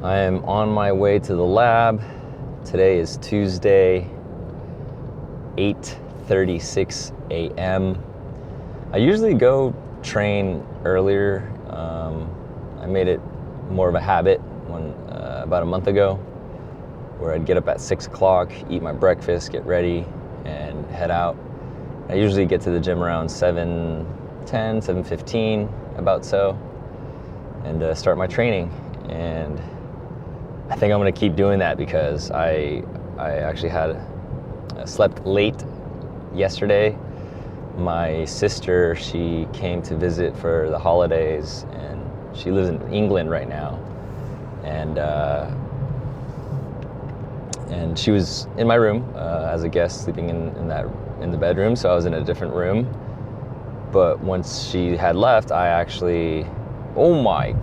I am on my way to the lab. Today is Tuesday, 8:36 a.m. I usually go train earlier. I made it more of a habit about a month ago, where I'd get up at 6 o'clock, eat my breakfast, get ready, and head out. I usually get to the gym around 7:10, 7:15, about so, and start my training. And I think I'm gonna keep doing that because I actually slept late yesterday. My sister, she came to visit for the holidays, and she lives in England right now. And she was in my room as a guest, sleeping in the bedroom. So I was in a different room. But once she had left, I actually, wee.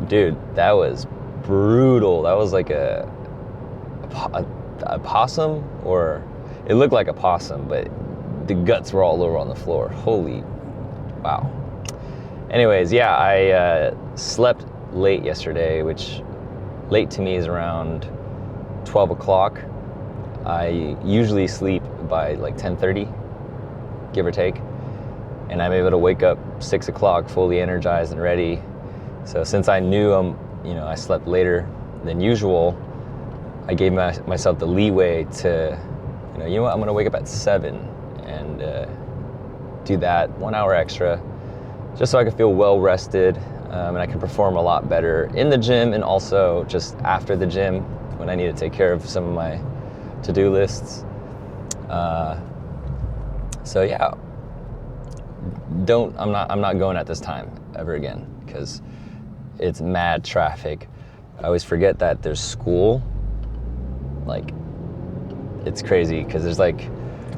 Dude, that was brutal. That was like a possum, or it looked like a possum, but the guts were all over on the floor. Holy, wow. Anyways, yeah, I slept late yesterday, which late to me is around 12 o'clock. I usually sleep by like 10:30, give or take. And I'm able to wake up 6 o'clock fully energized and ready. So since I knew I slept later than usual, I gave myself the leeway to, you know what, I'm gonna wake up at 7 and do that 1 hour extra, just so I can feel well rested, and I can perform a lot better in the gym, and also just after the gym when I need to take care of some of my to-do lists. So yeah, I'm not going at this time ever again, because it's mad traffic. I always forget that there's school. Like, it's crazy because there's like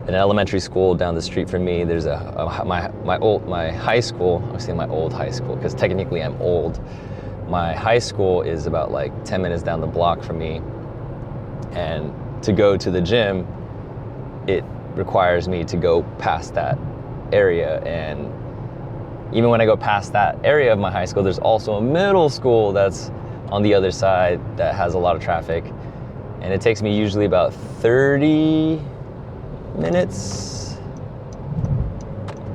an elementary school down the street from me. There's my high school. I'm saying my old high school because technically I'm old. My high school is about like 10 minutes down the block from me, and to go to the gym, it requires me to go past that area. And even when I go past that area of my high school, there's also a middle school that's on the other side that has a lot of traffic. And it takes me usually about 30 minutes.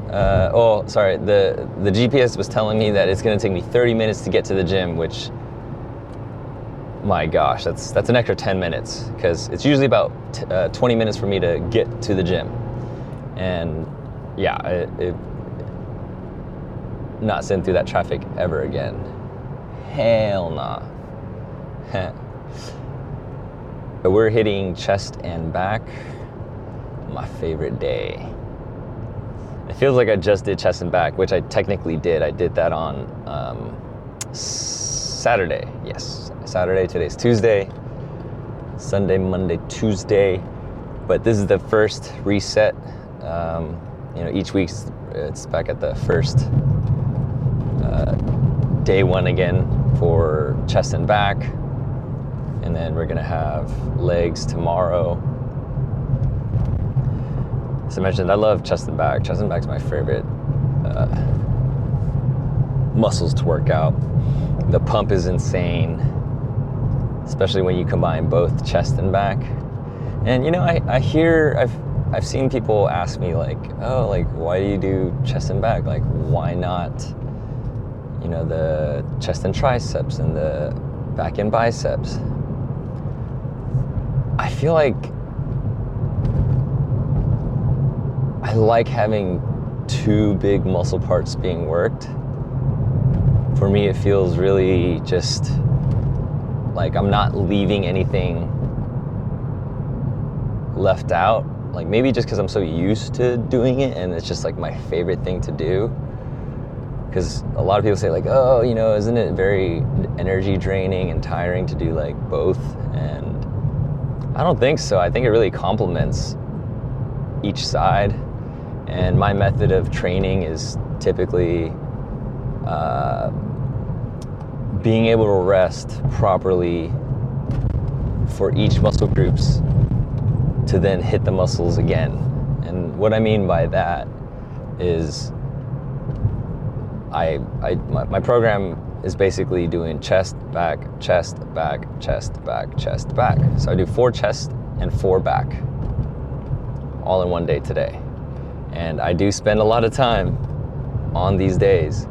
The GPS was telling me that it's gonna take me 30 minutes to get to the gym, which, my gosh, that's an extra 10 minutes, because it's usually about 20 minutes for me to get to the gym. And yeah, not sitting through that traffic ever again. Hell nah. But we're hitting chest and back. My favorite day. It feels like I just did chest and back, which I technically did. I did that on Saturday. Yes, Saturday. Today's Tuesday. Sunday, Monday, Tuesday. But this is the first reset. Each week it's back at the first day one again for chest and back. And then we're gonna have legs tomorrow. As I mentioned, I love chest and back. Chest and back's my favorite muscles to work out. The pump is insane, especially when you combine both chest and back. And I've seen people ask me like, oh, like, why do you do chest and back? Like, why not, the chest and triceps and the back and biceps? I feel like I like having two big muscle parts being worked. For me, it feels really just like I'm not leaving anything left out. Like, maybe just because I'm so used to doing it and it's just like my favorite thing to do. Because a lot of people say like, oh, isn't it very energy draining and tiring to do like both? And I don't think so. I think it really complements each side. And my method of training is typically being able to rest properly for each muscle groups to then hit the muscles again. And what I mean by that is my program is basically doing chest, back, chest, back, chest, back, chest, back. So I do 4 chest and 4 back, all in one day today. And I do spend a lot of time on these days.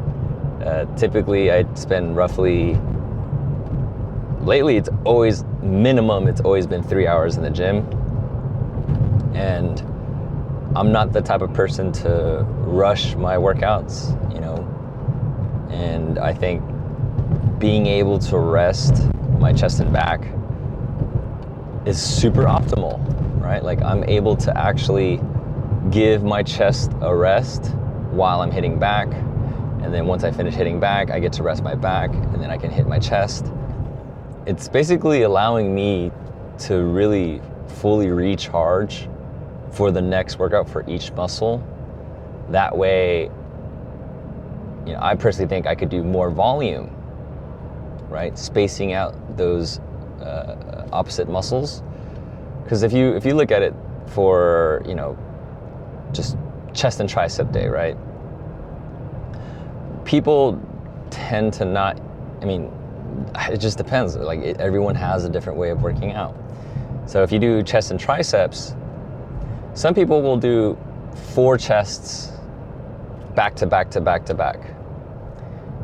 Typically I spend roughly, lately it's always been 3 hours in the gym. And I'm not the type of person to rush my workouts, you know, and I think being able to rest my chest and back is super optimal, right? Like I'm able to actually give my chest a rest while I'm hitting back, and then once I finish hitting back, I get to rest my back, and then I can hit my chest. It's basically allowing me to really fully recharge for the next workout for each muscle. That way, you know, I personally think I could do more volume, right? Spacing out those opposite muscles. Because if you look at it for, you know, just chest and tricep day, right? People tend to not, I mean, it just depends. Like everyone has a different way of working out. So if you do chest and triceps, some people will do 4 chests back to back to back to back.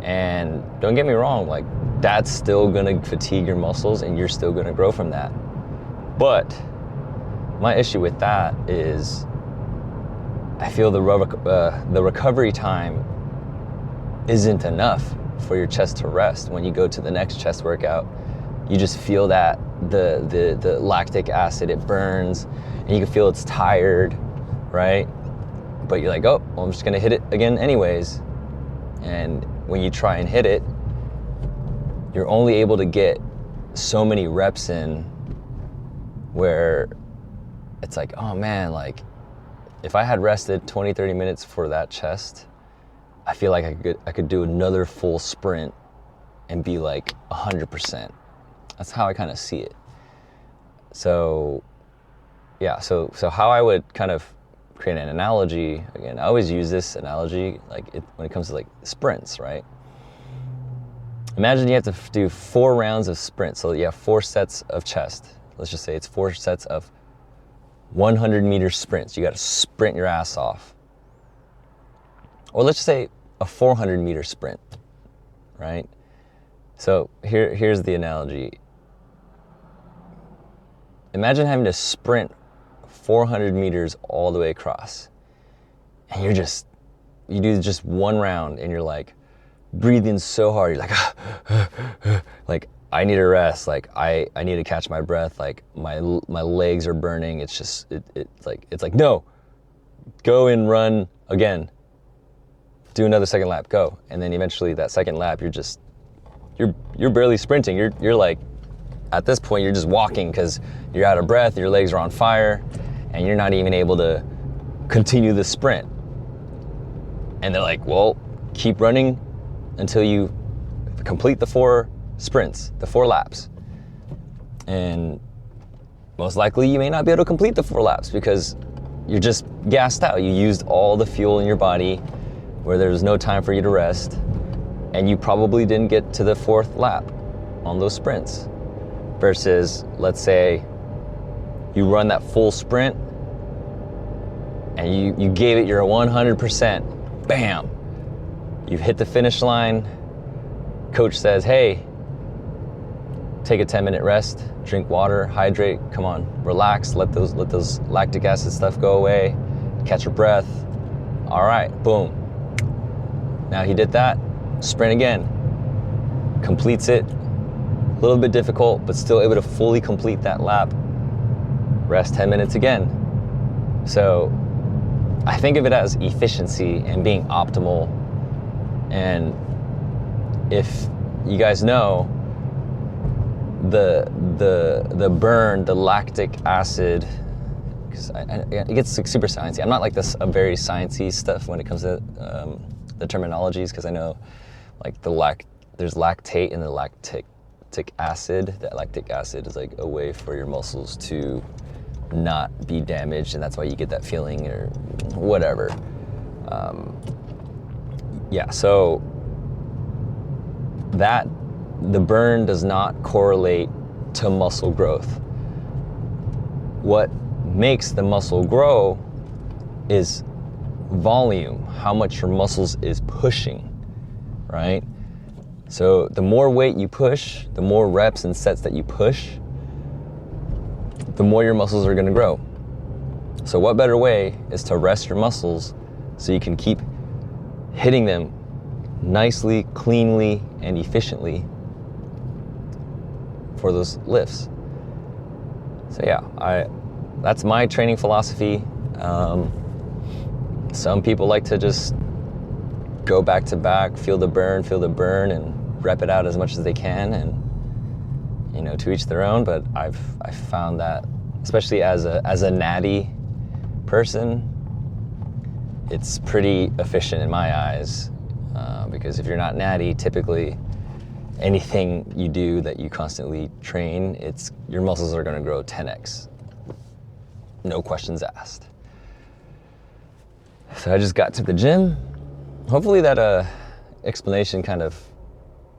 And don't get me wrong, like that's still gonna fatigue your muscles and you're still gonna grow from that. But my issue with that is I feel the recovery time isn't enough for your chest to rest. When you go to the next chest workout, you just feel that the lactic acid, it burns, and you can feel it's tired, right? But you're like, oh, well, I'm just gonna hit it again anyways. And when you try and hit it, you're only able to get so many reps in where it's like, oh man, like if I had rested 20, 30 minutes for that chest, I feel like I could do another full sprint and be like 100%. That's how I kind of see it. So yeah, so how I would kind of create an analogy, again, I always use this analogy when it comes to like sprints, right? Imagine you have to do 4 rounds of sprints. So you have 4 sets of chest. Let's just say it's 4 sets of 100-meter sprints. You got to sprint your ass off. Or let's just say a 400-meter sprint, right? So here's the analogy. Imagine having to sprint 400 meters all the way across. And you do just 1 round and you're like breathing so hard. You're like, like I need a rest. Like I need to catch my breath. Like my legs are burning. It's like, no, go and run again. Do another second lap, go. And then eventually that second lap, you're barely sprinting. You're like, at this point, you're just walking because you're out of breath, your legs are on fire, and you're not even able to continue the sprint. And they're like, well, keep running until you complete the 4 sprints, the 4 laps. And most likely you may not be able to complete the 4 laps because you're just gassed out. You used all the fuel in your body where there's no time for you to rest, and you probably didn't get to the 4th lap on those sprints. Versus, let's say, you run that full sprint and you gave it your 100%, bam, you've hit the finish line. Coach says, hey, take a 10-minute rest, drink water, hydrate, come on, relax, let those lactic acid stuff go away, catch your breath. All right, boom. Now he did that, sprint again, completes it. A little bit difficult, but still able to fully complete that lap. Rest 10 minutes again. So I think of it as efficiency and being optimal. And if you guys know, the burn, the lactic acid, because it gets super sciencey. I'm not like this a very sciencey stuff when it comes to the terminologies, because I know like there's lactate and the lactic acid. That lactic acid is like a way for your muscles to not be damaged, and that's why you get that feeling or whatever. Yeah, so that the burn does not correlate to muscle growth. What makes the muscle grow is volume, how much your muscles is pushing, right? So the more weight you push, the more reps and sets that you push, the more your muscles are gonna grow. So what better way is to rest your muscles so you can keep hitting them nicely, cleanly, and efficiently for those lifts. So yeah, that's my training philosophy. Some people like to just go back to back, feel the burn, and rep it out as much as they can, and you know, to each their own. But I've found that, especially as a natty person, it's pretty efficient in my eyes, because if you're not natty, typically anything you do that you constantly train, your muscles are going to grow 10x, no questions asked. So I just got to the gym. Hopefully that explanation kind of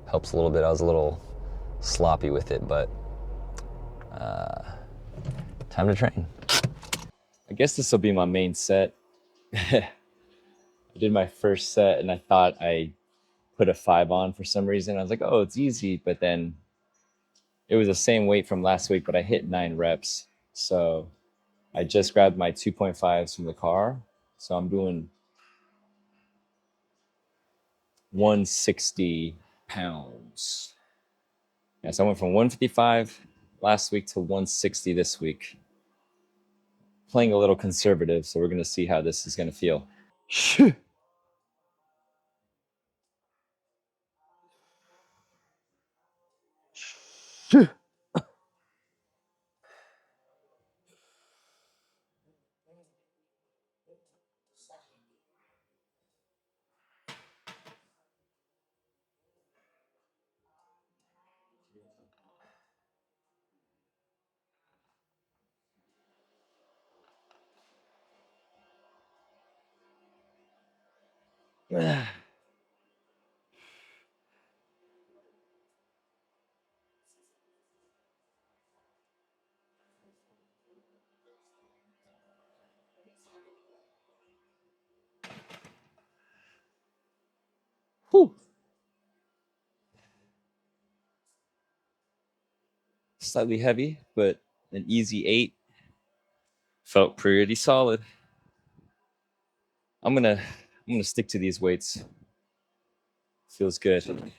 helps a little bit. I was a little sloppy with it, but time to train. I guess this will be my main set. I did my first set and I thought I put a 5 on for some reason. I was like, oh, it's easy. But then it was the same weight from last week, but I hit 9 reps. So I just grabbed my 2.5s from the car. So I'm doing 160 pounds. Yeah, so I went from 155 last week to 160 this week. Playing a little conservative, so we're going to see how this is going to feel. Whew. Slightly heavy, but an easy 8. Felt pretty solid. I'm gonna stick to these weights. Feels good.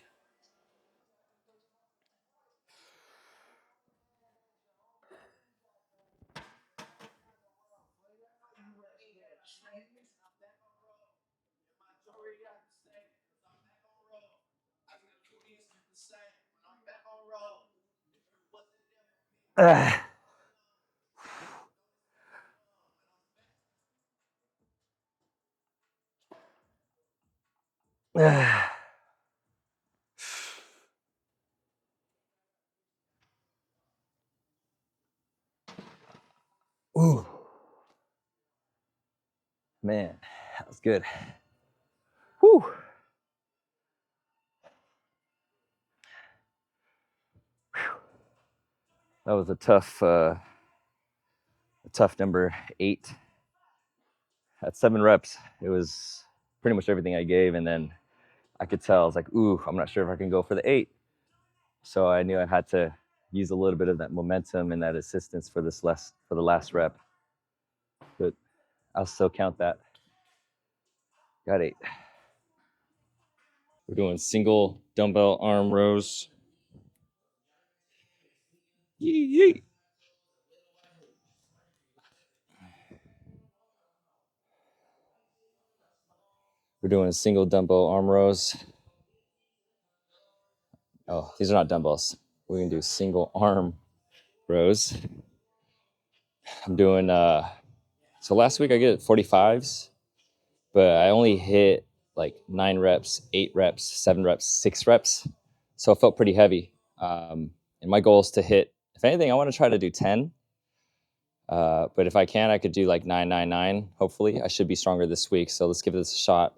Ooh. Man, that was good. Whew. That was a tough number 8. At 7 reps, it was pretty much everything I gave, and then I could tell I was like, ooh, I'm not sure if I can go for the 8. So I knew I had to use a little bit of that momentum and that assistance for the last rep. But I'll still count that. Got 8. We're doing single dumbbell arm rows. Yee. We're doing single dumbbell arm rows. Oh, these are not dumbbells. We're gonna do single arm rows. I'm doing so last week I did 45s, but I only hit like 9 reps, 8 reps, 7 reps, 6 reps. So it felt pretty heavy. And my goal is to hit, if anything, I want to try to do 10. But if I can, I could do like 9, 9, 9. Hopefully I should be stronger this week. So let's give this a shot.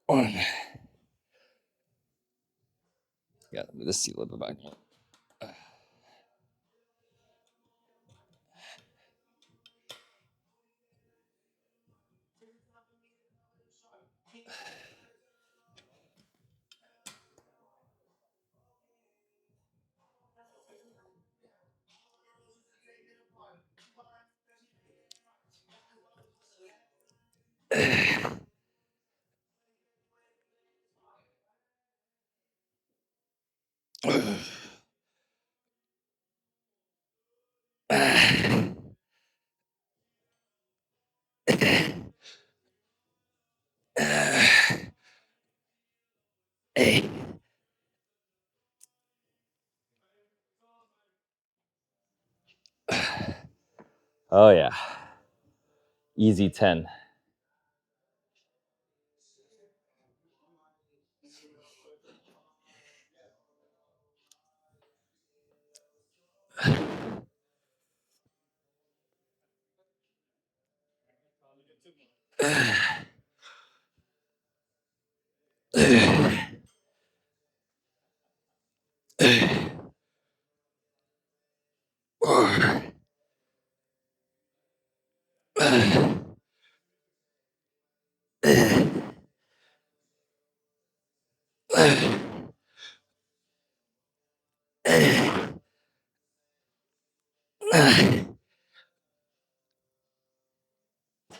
One. Yeah, let's see a little bit back. Oh yeah, easy 10.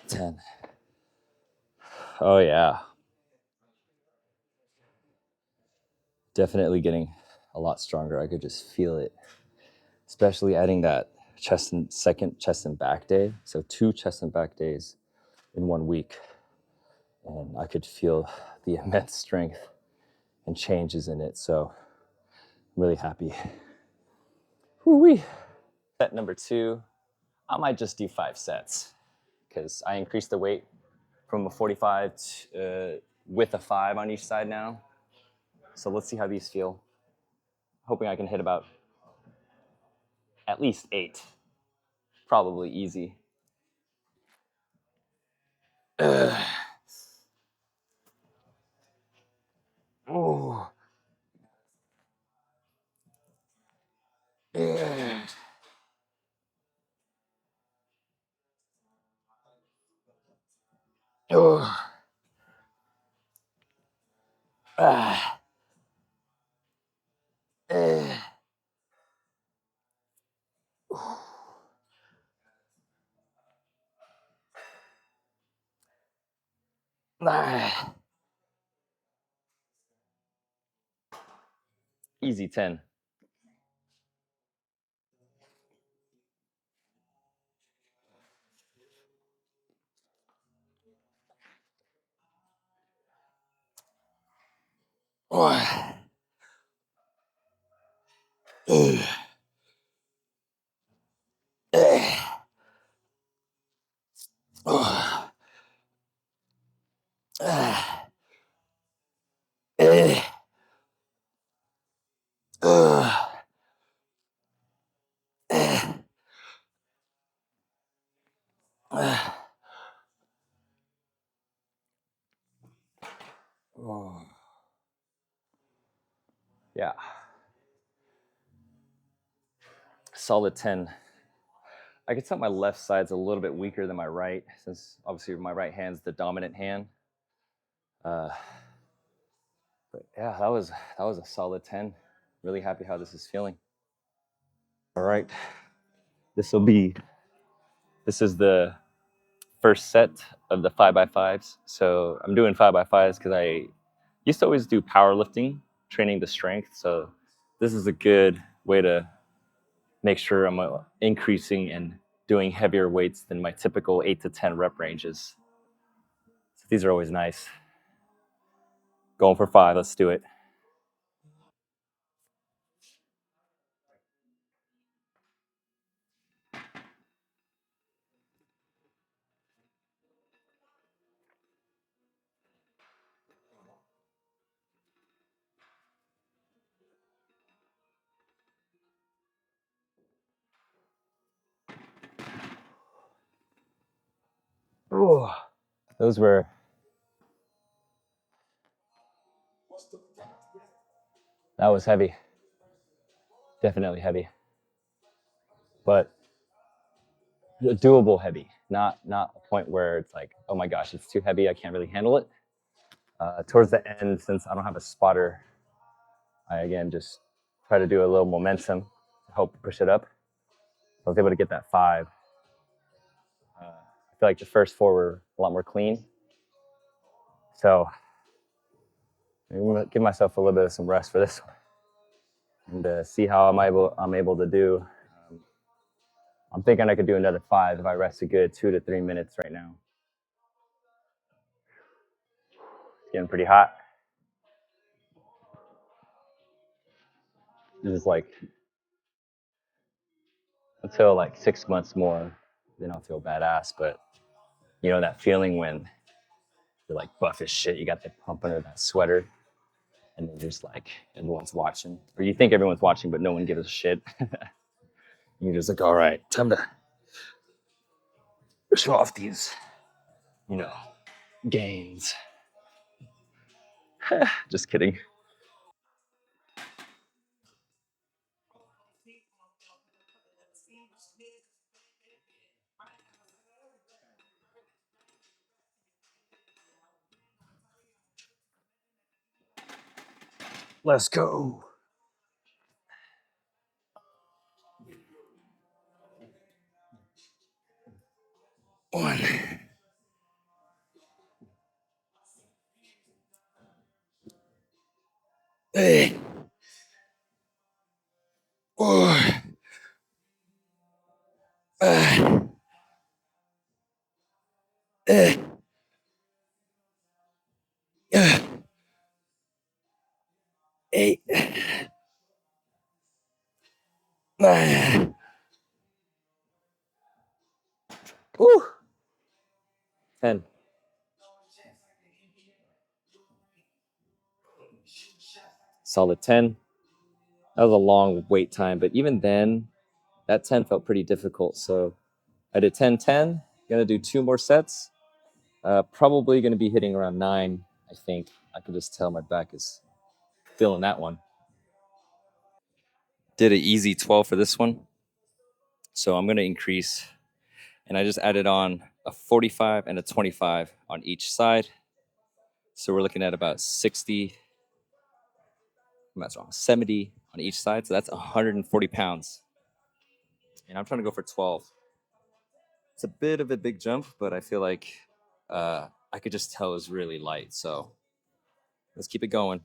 Ten. Oh yeah, definitely getting a lot stronger. I could just feel it, especially adding that second chest and back day. So 2 chest and back days in 1 week, and I could feel the immense strength and changes in it. So I'm really happy. Woo-wee. Set number 2, I might just do 5 sets because I increased the weight from a 45 with a 5 on each side now. So let's see how these feel. Hoping I can hit about at least 8. Probably easy. Oh. Oh. Ah. Ah. Easy 10. Oh. Oh. Yeah. Solid 10. I could tell my left side's a little bit weaker than my right, since obviously my right hand's the dominant hand. But yeah, that was a solid 10. Really happy how this is feeling. All right. This is the first set of the 5x5s. So I'm doing 5x5s because I used to always do powerlifting, training the strength. So this is a good way to make sure I'm increasing and doing heavier weights than my typical 8 to 10 rep ranges. So these are always nice. Going for 5, let's do it. Ooh, those were that was heavy. Definitely heavy. But doable heavy. Not a point where it's like, oh my gosh, it's too heavy, I can't really handle it. Towards the end, since I don't have a spotter, I again just try to do a little momentum to help push it up. I was able to get that 5. I feel like the first 4 were a lot more clean. So I'm gonna give myself a little bit of some rest for this one and see how I'm able to do. I'm thinking I could do another 5 if I rest a good 2 to 3 minutes right now. It's getting pretty hot. This is like until like 6 months more, then I'll feel badass. But you know that feeling when you're like buff as shit, you got the pump under that sweater, and then just like everyone's watching, or you think everyone's watching, but no one gives a shit. You're just like, all right, time to show off these, you know, gains. Just kidding. Let's go. One. Hey. 4. 5. 8. 9. Woo. 10. Solid 10. That was a long wait time, but even then, that 10 felt pretty difficult. So I did 10, 10. Gonna do 2 more sets. Probably gonna be hitting around 9, I think. I can just tell my back is feeling that one. Did an easy 12 for this one. So I'm gonna increase, and I just added on a 45 and a 25 on each side. So we're looking at about 60, that's wrong, 70 on each side. So that's 140 pounds. And I'm trying to go for 12. It's a bit of a big jump, but I feel like I could just tell it was really light. So let's keep it going.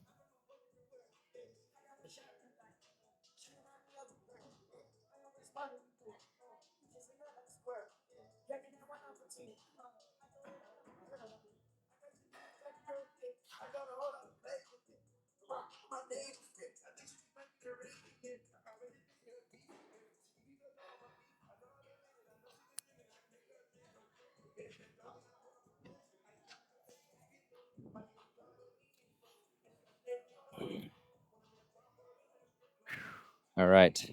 All right.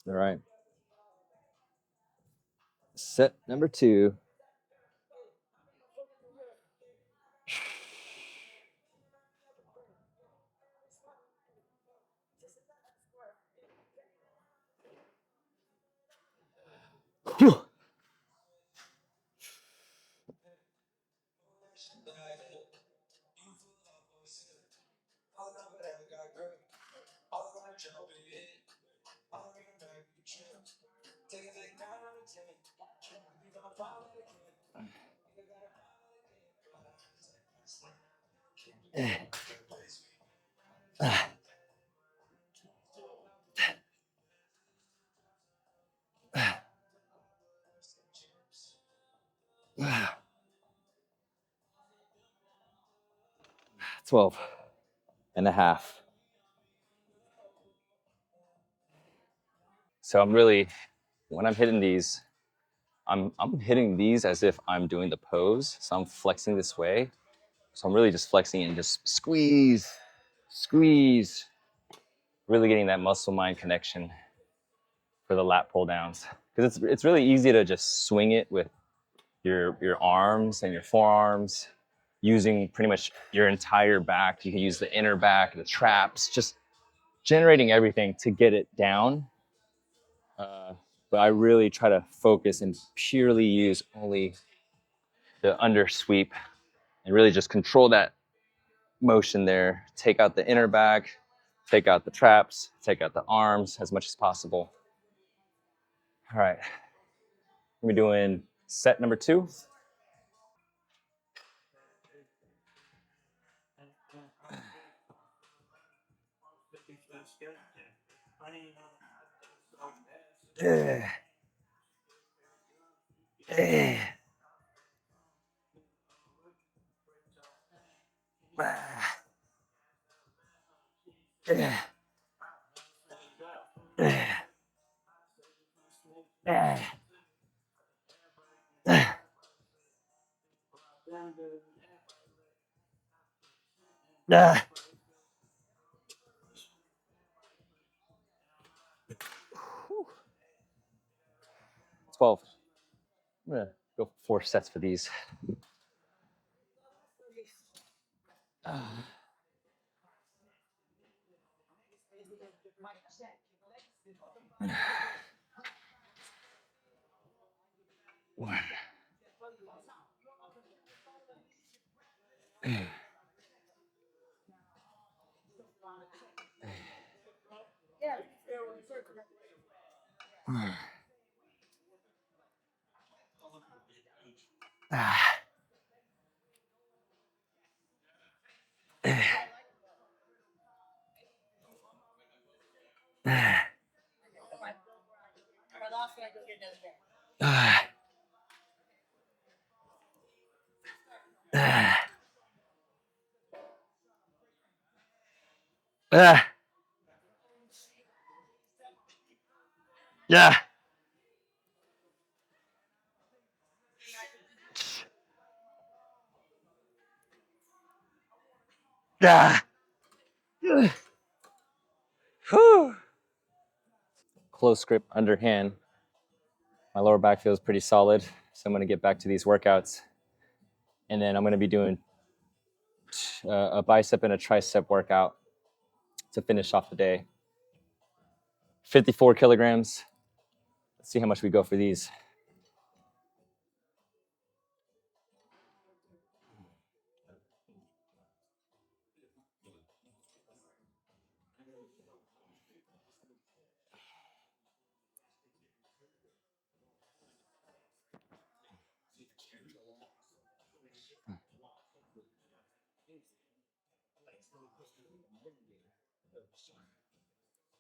All right. Set number 2. 12 and a half. So I'm really, when I'm hitting these, I'm hitting these as if I'm doing the pose. So I'm flexing this way. So I'm really just flexing and just squeeze, squeeze, really getting that muscle mind connection for the lat pull downs. Because it's really easy to just swing it with your arms and your forearms, using pretty much your entire back. You can use the inner back, the traps, just generating everything to get it down. But I really try to focus and purely use only the under sweep and really just control that motion there. Take out the inner back, take out the traps, take out the arms as much as possible. All right, we're doing set number 2. Ah. 12. I'm gonna go 4 sets for these. One. Yeah. Yeah. Whew. Close grip underhand. My lower back feels pretty solid, so I'm going to get back to these workouts. And then I'm going to be doing a bicep and a tricep workout to finish off the day. 54 kilograms. Let's see how much we go for these.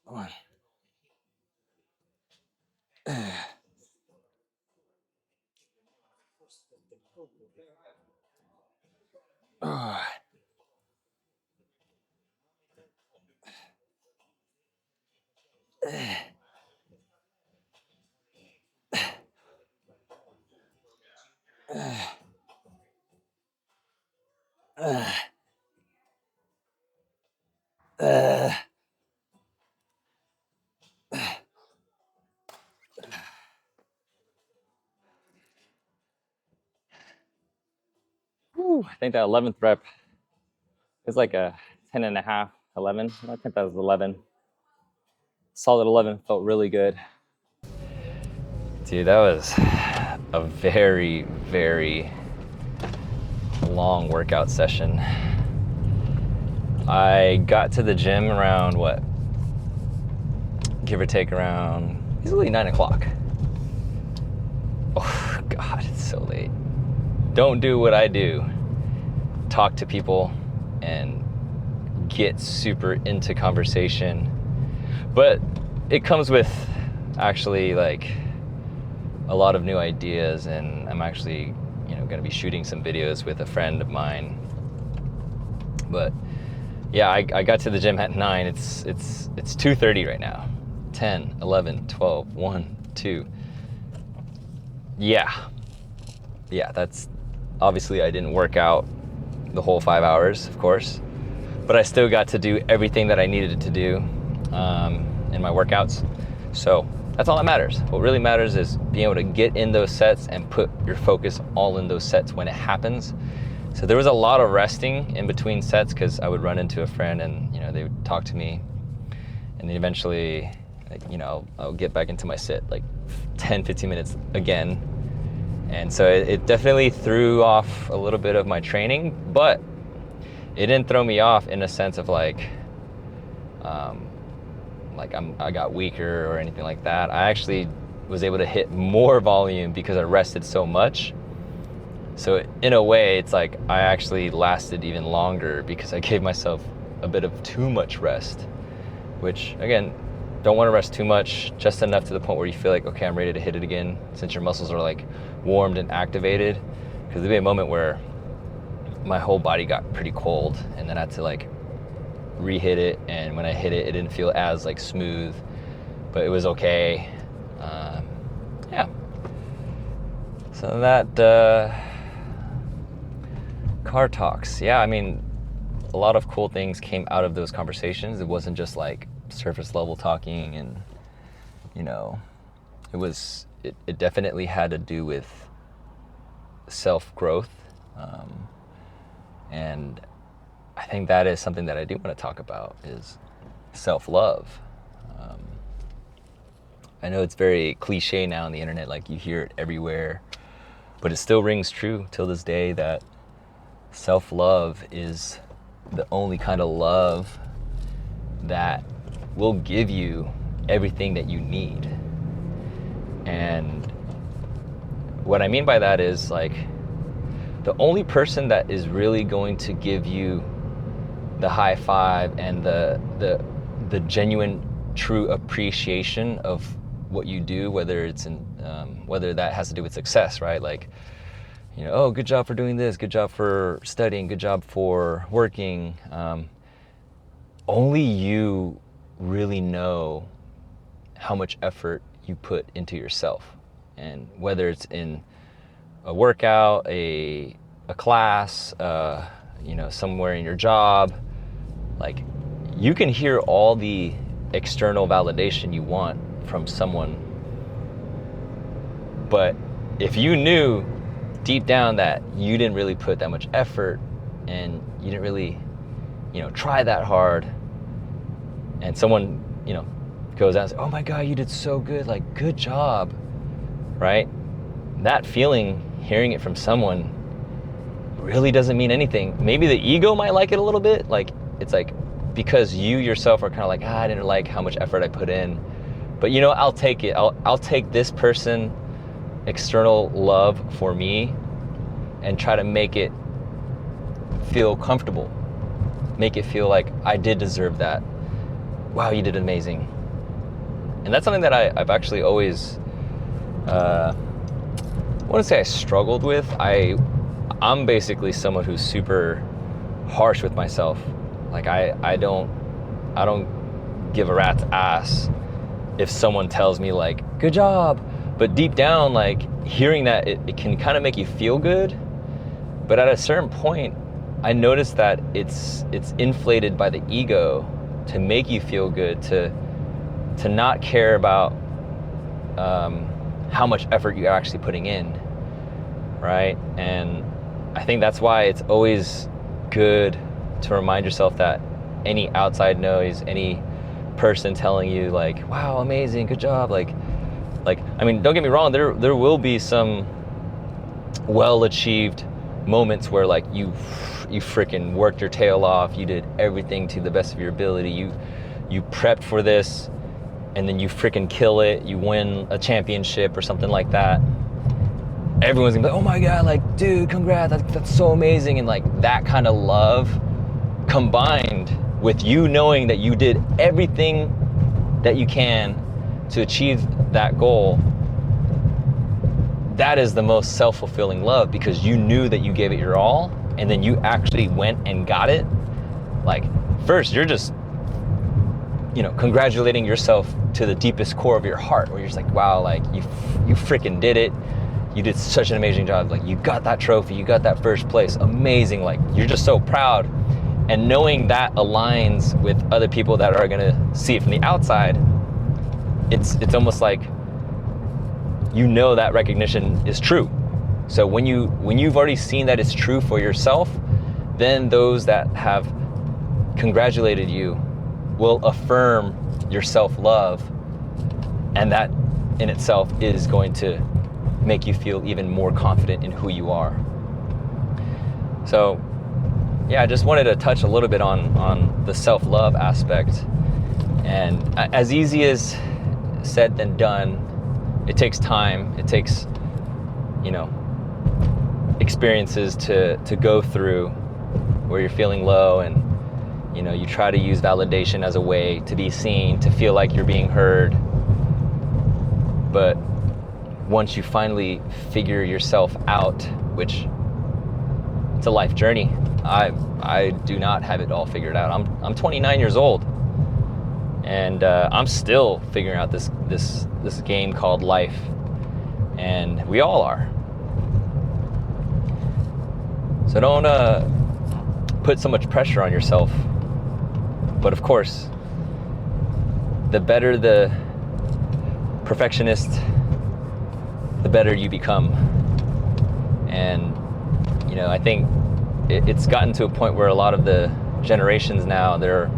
One. I think that 11th rep is like a 10 and a half, 11. I think that was 11. Solid 11, felt really good. Dude, that was a very, very long workout session. I got to the gym around what? Give or take around easily 9 o'clock. Oh God, it's so late. Don't do what I do. Talk to people and get super into conversation. But it comes with actually like a lot of new ideas, and I'm actually, going to be shooting some videos with a friend of mine. But yeah, I got to the gym at 9. It's 2:30 right now. 10, 11, 12, 1, 2. Yeah, that's obviously I didn't work out the whole 5 hours, of course, but I still got to do everything that I needed to do in my workouts. So that's all that matters. What really matters is being able to get in those sets and put your focus all in those sets when it happens. So there was a lot of resting in between sets because I would run into a friend and they would talk to me, and then eventually I'll get back into my set like 10-15 minutes again. And so it definitely threw off a little bit of my training, but it didn't throw me off in a sense of like I got weaker or anything like that. I actually was able to hit more volume because I rested so much. So in a way, it's like I actually lasted even longer because I gave myself a bit of too much rest, which again, don't want to rest too much, just enough to the point where you feel like, okay, I'm ready to hit it again, since your muscles are like warmed and activated. Because there'd be a moment where my whole body got pretty cold, and then I had to like re-hit it, and when I hit it, it didn't feel as like smooth, but it was okay. Yeah. So that car talks. Yeah, I mean, a lot of cool things came out of those conversations. It wasn't just like surface level talking, and it definitely had to do with self-growth, and I think that is something that I do want to talk about, is self-love. I know it's very cliche now on the internet, like you hear it everywhere, but it still rings true till this day that self-love is the only kind of love that will give you everything that you need. And what I mean by that is like the only person that is really going to give you the high five and the genuine true appreciation of what you do, whether it's in whether that has to do with success, right? Like, oh, good job for doing this, good job for studying, good job for working. Only you really know how much effort you put into yourself, and whether it's in a workout, a class, somewhere in your job, like you can hear all the external validation you want from someone, but if you knew deep down that you didn't really put that much effort and you didn't really try that hard, and someone goes out and says, oh my God, you did so good, like good job, right? That feeling, hearing it from someone, really doesn't mean anything. Maybe the ego might like it a little bit, like it's like because you yourself are kind of like, I didn't like how much effort I put in, but I'll take it. I'll take this person external love for me and try to make it feel comfortable, make it feel like I did deserve that. Wow, you did amazing. And that's something that I've actually always, I wouldn't say I struggled with. I'm basically someone who's super harsh with myself. Like I don't give a rat's ass if someone tells me like, good job. But deep down, like hearing that, it can kind of make you feel good. But at a certain point, I noticed that it's inflated by the ego to make you feel good, to not care about how much effort you're actually putting in, right? And I think that's why it's always good to remind yourself that any outside noise, any person telling you like, wow, amazing, good job, like I mean, don't get me wrong, there will be some well-achieved moments where like you freaking worked your tail off, you did everything to the best of your ability, you prepped for this, and then you freaking kill it, you win a championship or something like that. Everyone's gonna be like, oh my God, like, dude, congrats, that's so amazing. And like that kind of love combined with you knowing that you did everything that you can to achieve that goal, that is the most self-fulfilling love, because you knew that you gave it your all, and then you actually went and got it. Like, first, you're just, congratulating yourself to the deepest core of your heart, where you're just like, wow, like you freaking did it. You did such an amazing job. Like, you got that trophy, you got that first place, amazing. Like, you're just so proud. And knowing that aligns with other people that are gonna see it from the outside, it's almost like, that recognition is true. So when you've already seen that it's true for yourself, then those that have congratulated you will affirm your self-love, and that in itself is going to make you feel even more confident in who you are. So yeah, I just wanted to touch a little bit on the self-love aspect. And as easy as said than done, it takes time, it takes, experiences to go through where you're feeling low, and you try to use validation as a way to be seen, to feel like you're being heard. But once you finally figure yourself out, which it's a life journey, I do not have it all figured out. I'm 29 years old, and I'm still figuring out this game called life, and we all are. So don't put so much pressure on yourself. But of course, the better the perfectionist, the better you become. And I think it's gotten to a point where a lot of the generations now, they're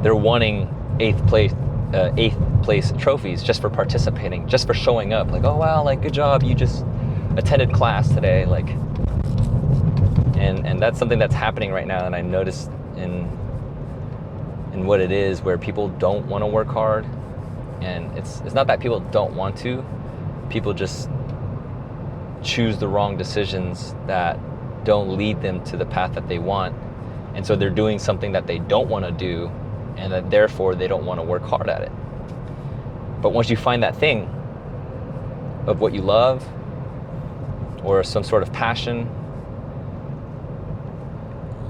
wanting eighth place trophies just for participating, just for showing up. Like, oh wow, like good job, you just attended class today. Like, and that's something that's happening right now, and I noticed in what it is, where people don't want to work hard. And it's not that people don't want to, people just choose the wrong decisions that don't lead them to the path that they want. And so they're doing something that they don't want to do, and that therefore they don't want to work hard at it. But once you find that thing of what you love, or some sort of passion,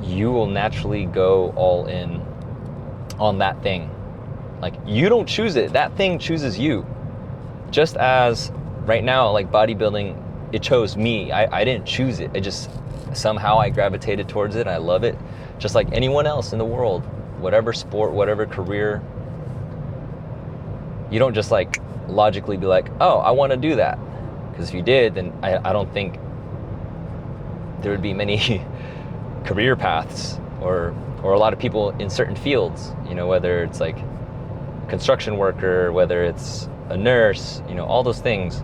you will naturally go all in on that thing. Like, you don't choose it, that thing chooses you. Just as right now, like bodybuilding, it chose me. I didn't choose it. It just, somehow I gravitated towards it. I love it. Just like anyone else in the world, whatever sport, whatever career. You don't just like logically be like, oh, I want to do that. Because if you did, then I don't think there would be many career paths or a lot of people in certain fields, whether it's like construction worker, whether it's a nurse, all those things.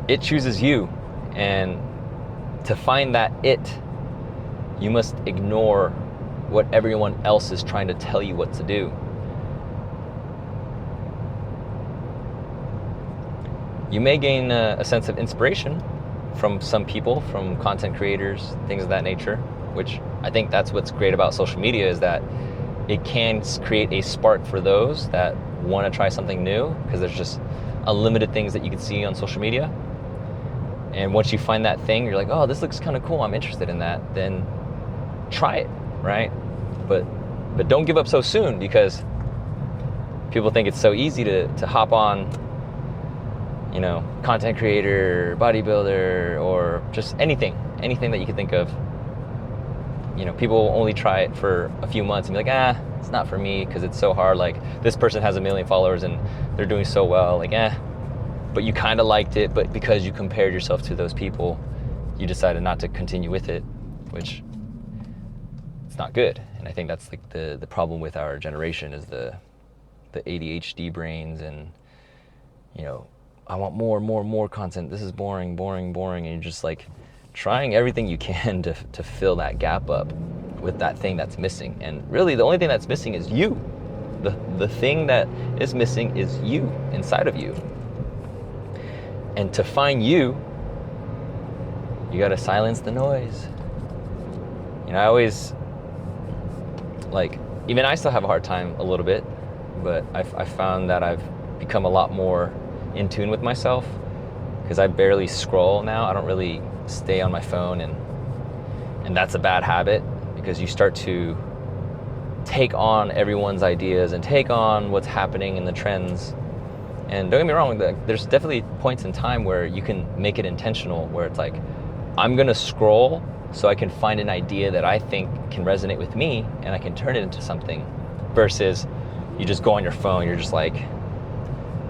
It chooses you, and to find that you must ignore what everyone else is trying to tell you what to do. You may gain a sense of inspiration from some people, from content creators, things of that nature, which I think that's what's great about social media, is that it can create a spark for those that want to try something new, because there's just unlimited things that you can see on social media. And once you find that thing, you're like, oh, this looks kind of cool, I'm interested in that, then try it, right? But don't give up so soon, because people think it's so easy to hop on, content creator, bodybuilder, or just anything that you could think of. People will only try it for a few months and be like, it's not for me because it's so hard. Like, this person has 1 million followers and they're doing so well. Like, but you kind of liked it, but because you compared yourself to those people, you decided not to continue with it, which it's not good. And I think that's like the problem with our generation, is the ADHD brains, and I want more content. This is boring. And you're just like trying everything you can to fill that gap up with that thing that's missing. And really the only thing that's missing is you. The thing that is missing is you inside of you. And to find you gotta silence the noise. You know, I always, like, even I still have a hard time a little bit, but I found that I've become a lot more in tune with myself, because I barely scroll now. I don't really stay on my phone, and that's a bad habit, because you start to take on everyone's ideas and take on what's happening in the trends. And don't get me wrong, there's definitely points in time where you can make it intentional, where it's like, I'm gonna scroll so I can find an idea that I think can resonate with me and I can turn it into something, versus you just go on your phone, you're just like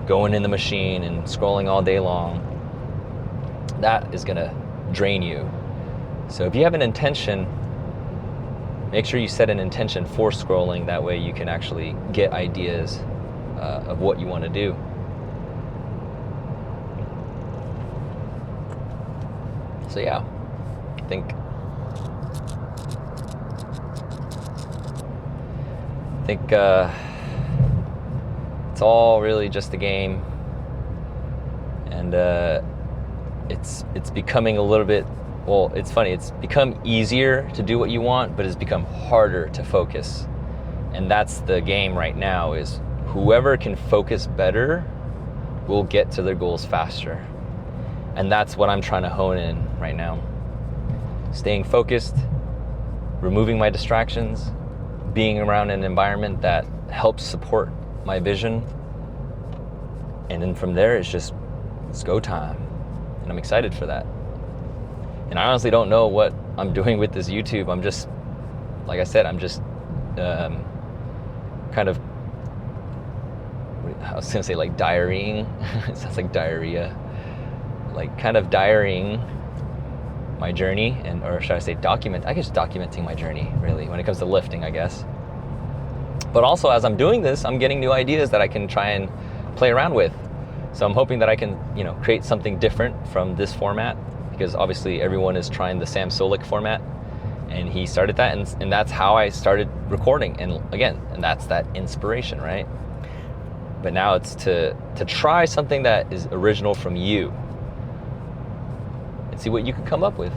going in the machine and scrolling all day long. That is gonna drain you. So if you have an intention, make sure you set an intention for scrolling. That way you can actually get ideas of what you want to do. So yeah, I think it's all really just a game, and it's becoming a little bit, well, it's funny, it's become easier to do what you want, but it's become harder to focus. And that's the game right now, is whoever can focus better will get to their goals faster. And that's what I'm trying to hone in right now. Staying focused, removing my distractions, being around an environment that helps support my vision. And then from there, it's go time. And I'm excited for that. And I honestly don't know what I'm doing with this YouTube. I'm just, like I said, I'm just kind of, I was gonna say like diarying. It sounds like diarrhea. Like kind of diarying my journey, or should I say documenting my journey, really, when it comes to lifting, I guess. But also, as I'm doing this, I'm getting new ideas that I can try and play around with. So I'm hoping that I can, create something different from this format, because obviously everyone is trying the Sam Solik format, and he started that, and that's how I started recording. And again, and that's that inspiration, right? But now it's to try something that is original from you, and see what you can come up with.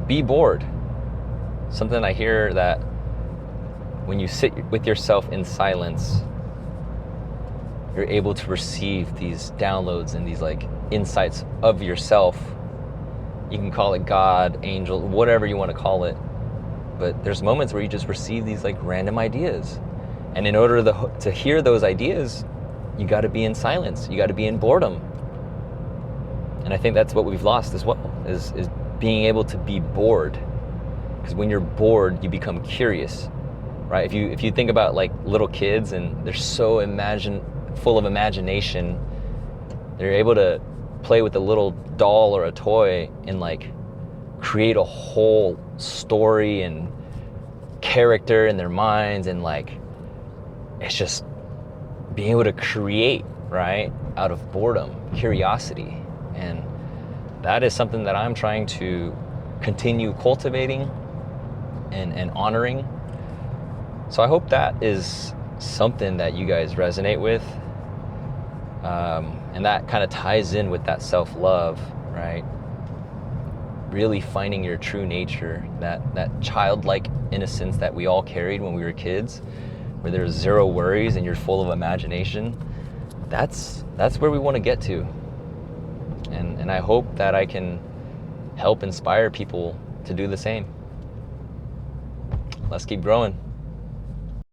Be bored. Something I hear, that when you sit with yourself in silence, you're able to receive these downloads and these like insights of yourself. You can call it God, angel, whatever you want to call it. But there's moments where you just receive these like random ideas. And in order to hear those ideas, you got to be in silence. You got to be in boredom. And I think that's what we've lost as well, is being able to be bored. Because when you're bored, you become curious, right? If you think about like little kids, and they're so full of imagination, they're able to play with a little doll or a toy and like create a whole story and character in their minds, and like it's just being able to create, right, out of boredom, curiosity. And that is something that I'm trying to continue cultivating and honoring. So I hope that is something that you guys resonate with, and that kind of ties in with that self-love, right? Really finding your true nature, that childlike innocence that we all carried when we were kids, where there's zero worries and you're full of imagination. That's where we want to get to. And I hope that I can help inspire people to do the same. Let's keep growing.